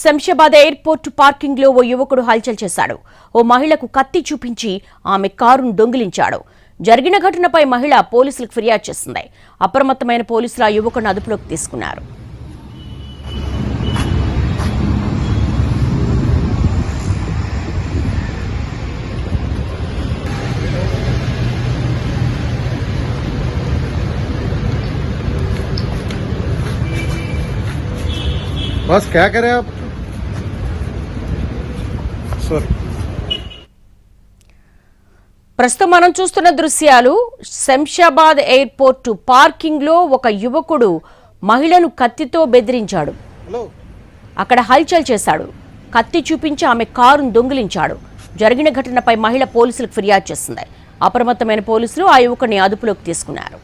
Shamshabad airport parking లో ఓ యువకుడు హల్చల్ చేశాడు. ఓ మహిళకు కత్తి చూపించి ఆమె కారును దొంగిలించాడు. జరిగిన ఘటనపై మహిళ పోలీసులకు ఫిర్యాదు చేసింది. అప్రమత్తమైన పోలీసులు ఆ యువకుడిని అదుపులోకి తీసుకున్నారు. बस क्या करें आप सॉरी ప్రస్తుతం మనం చూస్తున్న దృశ్యాలు శంషాబాద్ ఎయిర్పోర్ట్ పార్కింగ్ లో ఒక యువకుడు మహిళను కత్తితో బెదిరించాడు. అక్కడ హల్చల్ చేశాడు. కత్తి చూపించి ఆమె కారును దొంగిలించాడు. జరిగిన ఘటనపై మహిళ పోలీసులకు ఫిర్యాదు చేసింది. అప్రమత్తమైన పోలీసులు ఆ యువకుడిని అదుపులోకి తీసుకున్నారు.